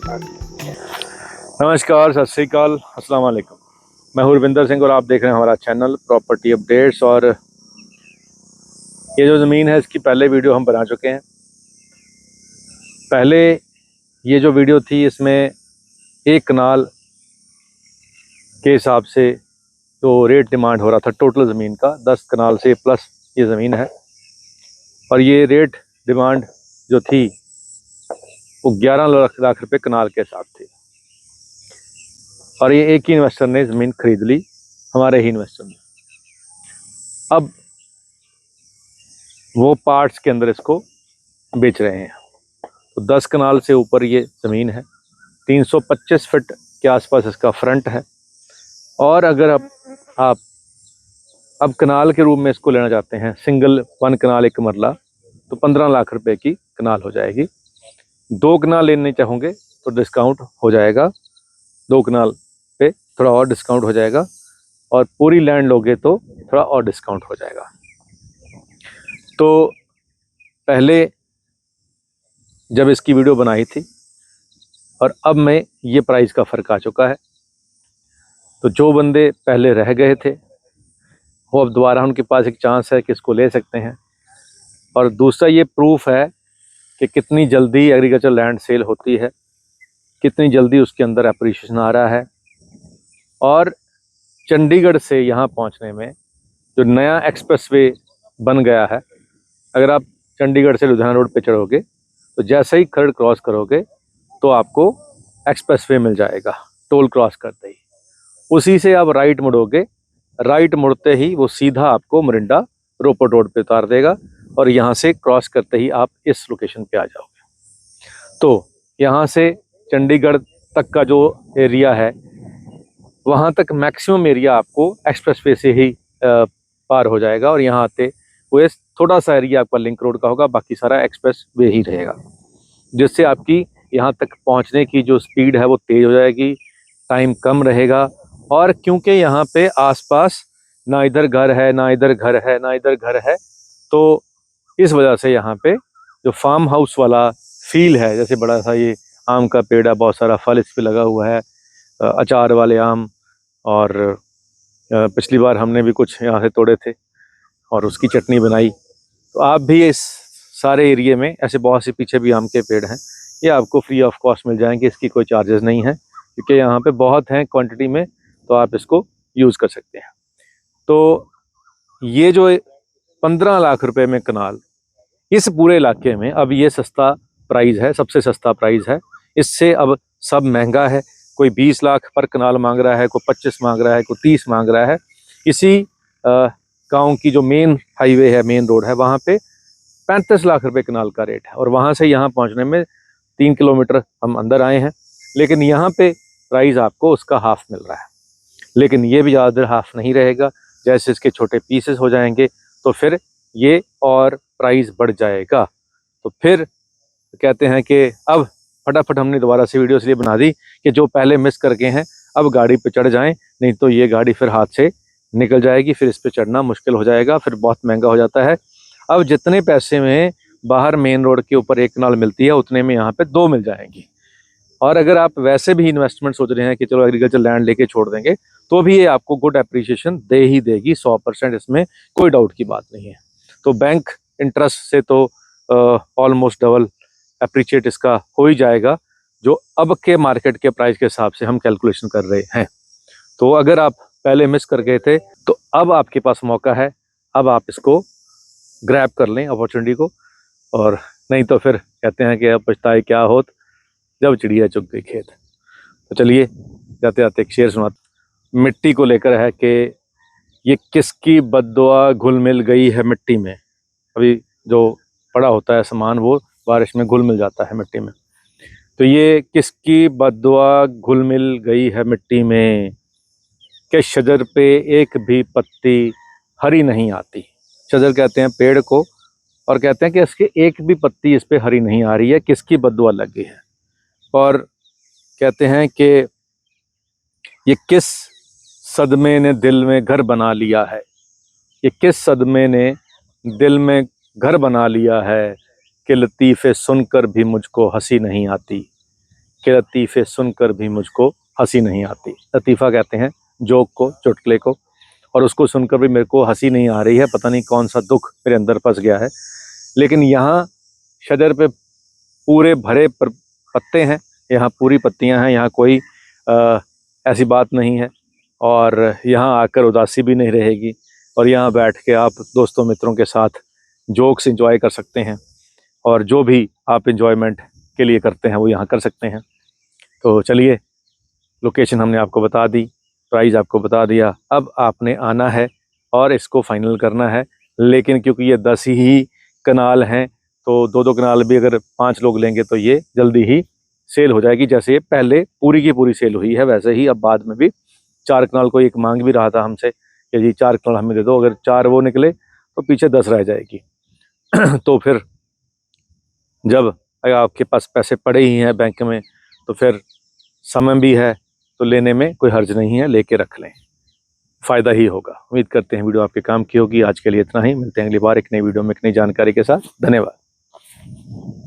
नमस्कार, सत श्री अकाल, अस्सलाम वालेकुम। मैं हूं रविंदर सिंह और आप देख रहे हैं हमारा चैनल प्रॉपर्टी अपडेट्स। और ये जो ज़मीन है इसकी पहले वीडियो हम बना चुके हैं। पहले ये जो वीडियो थी इसमें एक कनाल के हिसाब से जो रेट डिमांड हो रहा था टोटल ज़मीन का 10 कनाल से प्लस ये ज़मीन है, और ये रेट डिमांड जो थी वो 11 लाख रुपए कनाल के साथ थी। और ये एक ही इन्वेस्टर ने ज़मीन खरीद ली, हमारे ही इन्वेस्टर ने। अब वो पार्ट्स के अंदर इसको बेच रहे हैं। तो 10 कनाल से ऊपर ये ज़मीन है, 325 फीट के आसपास इसका फ्रंट है। और अगर आप अब कनाल के रूप में इसको लेना चाहते हैं, सिंगल 1 कनाल 1 मरला, तो 15 लाख रुपए की कनाल हो जाएगी। 2 कनाल लेने चाहोगे तो डिस्काउंट हो जाएगा, 2 कनाल पे थोड़ा और डिस्काउंट हो जाएगा, और पूरी लैंड लोगे तो थोड़ा और डिस्काउंट हो जाएगा। तो पहले जब इसकी वीडियो बनाई थी और अब में ये प्राइस का फ़र्क आ चुका है। तो जो बंदे पहले रह गए थे वो अब दोबारा उनके पास एक चांस है कि इसको ले सकते हैं। और दूसरा ये प्रूफ है कि कितनी जल्दी एग्रीकल्चर लैंड सेल होती है, कितनी जल्दी उसके अंदर एप्रिशिएशन आ रहा है। और चंडीगढ़ से यहाँ पहुँचने में जो नया एक्सप्रेसवे बन गया है, अगर आप चंडीगढ़ से लुधियाना रोड पे चढ़ोगे तो जैसे ही खरड़ क्रॉस करोगे तो आपको एक्सप्रेसवे मिल जाएगा। टोल क्रॉस करते ही उसी से आप राइट मुड़ोगे, राइट मुड़ते ही वो सीधा आपको मोरिंडा रोपड़ रोड पे उतार देगा, और यहाँ से क्रॉस करते ही आप इस लोकेशन पे आ जाओगे। तो यहाँ से चंडीगढ़ तक का जो एरिया है वहाँ तक मैक्सिमम एरिया आपको एक्सप्रेसवे से ही पार हो जाएगा, और यहाँ आते हुए थोड़ा सा एरिया आपका लिंक रोड का होगा, बाकी सारा एक्सप्रेस वे ही रहेगा, जिससे आपकी यहाँ तक पहुँचने की जो स्पीड है वो तेज़ हो जाएगी, टाइम कम रहेगा। और क्योंकि यहाँ पे आसपास ना इधर घर है ना इधर घर है ना इधर घर है, तो इस वजह से यहाँ पे जो फार्म हाउस वाला फील है, जैसे बड़ा सा ये आम का पेड़ है, बहुत सारा फल इस पे लगा हुआ है, अचार वाले आम, और पिछली बार हमने भी कुछ यहाँ से तोड़े थे और उसकी चटनी बनाई। तो आप भी इस सारे एरिए में ऐसे बहुत से पीछे भी आम के पेड़ हैं, ये आपको फ्री ऑफ कॉस्ट मिल जाएंगे, इसकी कोई चार्जेस नहीं है, क्योंकि यहाँ पे बहुत हैं क्वांटिटी में, तो आप इसको यूज़ कर सकते हैं। तो ये जो 15 लाख रुपए में कनाल इस पूरे इलाके में अब ये सस्ता प्राइस है, सबसे सस्ता प्राइस है। इससे अब सब महंगा है, कोई 20 लाख पर कनाल मांग रहा है, कोई 25 मांग रहा है, कोई 30 मांग रहा है। इसी गांव की जो मेन हाईवे है, मेन रोड है, वहाँ पे 35 लाख रुपए कनाल का रेट है, और वहाँ से यहाँ पहुँचने में 3 किलोमीटर हम अंदर आए हैं, लेकिन यहाँ पे प्राइस आपको उसका हाफ मिल रहा है। लेकिन ये भी ज़्यादा देर हाफ नहीं रहेगा, जैसे इसके छोटे पीसेस हो जाएंगे तो फिर ये और प्राइस बढ़ जाएगा। तो फिर कहते हैं कि अब फटाफट हमने दोबारा से वीडियो इसलिए बना दी कि जो पहले मिस करके हैं अब गाड़ी पे चढ़ जाएं, नहीं तो ये गाड़ी फिर हाथ से निकल जाएगी, फिर इस पे चढ़ना मुश्किल हो जाएगा, फिर बहुत महंगा हो जाता है। अब जितने पैसे में बाहर मेन रोड के ऊपर 1 कनाल मिलती है उतने में यहाँ पे 2 मिल जाएंगी। और अगर आप वैसे भी इन्वेस्टमेंट सोच रहे हैं कि चलो एग्रीकल्चर लैंड लेके छोड़ देंगे, तो भी ये आपको गुड एप्रिसिएशन दे ही देगी 100%, इसमें कोई डाउट की बात नहीं है। तो बैंक इंटरेस्ट से तो ऑलमोस्ट डबल एप्रिशिएट इसका हो ही जाएगा, जो अब के मार्केट के प्राइस के हिसाब से हम कैलकुलेशन कर रहे हैं। तो अगर आप पहले मिस कर गए थे तो अब आपके पास मौका है, अब आप इसको ग्रैब कर लें अपॉर्चुनिटी को, और नहीं तो फिर कहते हैं कि अब पछताए क्या होत जब चिड़िया चुग गई खेत। तो चलिए जाते जाते एक शेर सुनाते, मिट्टी को लेकर है कि ये किसकी बद्दुआ घुल मिल गई है मिट्टी में। अभी जो पड़ा होता है सामान वो बारिश में घुल मिल जाता है मिट्टी में। तो ये किसकी बद्दुआ घुल मिल गई है मिट्टी में, कि शजर पे एक भी पत्ती हरी नहीं आती। शजर कहते हैं पेड़ को, और कहते हैं कि इसके एक भी पत्ती इस पे हरी नहीं आ रही है, किसकी बद्दुआ लग गई है। और कहते हैं कि ये किस सदमे ने दिल में घर बना लिया है, ये किस सदमे ने दिल में घर बना लिया है, कि लतीफ़े सुनकर भी मुझको हंसी नहीं आती, के लतीफ़े सुनकर भी मुझको हंसी नहीं आती। लतीफ़ा कहते हैं जोक को, चुटकुले को, और उसको सुनकर भी मेरे को हंसी नहीं आ रही है। पता नहीं कौन सा दुख मेरे अंदर फंस गया है। लेकिन यहाँ शजर पे पूरे भरे पत्ते हैं, यहाँ पूरी पत्तियाँ हैं, यहाँ कोई ऐसी बात नहीं है, और यहाँ आकर उदासी भी नहीं रहेगी, और यहाँ बैठ के आप दोस्तों मित्रों के साथ जोक्स एंजॉय कर सकते हैं, और जो भी आप एंजॉयमेंट के लिए करते हैं वो यहाँ कर सकते हैं। तो चलिए, लोकेशन हमने आपको बता दी, प्राइस आपको बता दिया, अब आपने आना है और इसको फाइनल करना है। लेकिन क्योंकि ये 10 ही कनाल हैं, तो 2-2 कनाल भी अगर 5 लोग लेंगे तो ये जल्दी ही सेल हो जाएगी। जैसे ये पहले पूरी की पूरी सेल हुई है, वैसे ही अब बाद में भी 4 कनाल को एक मांग भी रहा था हमसे कि जी 4 कनाल हमें दे दो। अगर 4 वो निकले तो पीछे 10 रह जाएगी। तो फिर जब अगर आपके पास पैसे पड़े ही हैं बैंक में, तो फिर समय भी है, तो लेने में कोई हर्ज नहीं है, लेके रख लें, फ़ायदा ही होगा। उम्मीद करते हैं वीडियो आपके काम की होगी। आज के लिए इतना ही, मिलते हैं अगली बार एक नई वीडियो में एक नई जानकारी के साथ। धन्यवाद।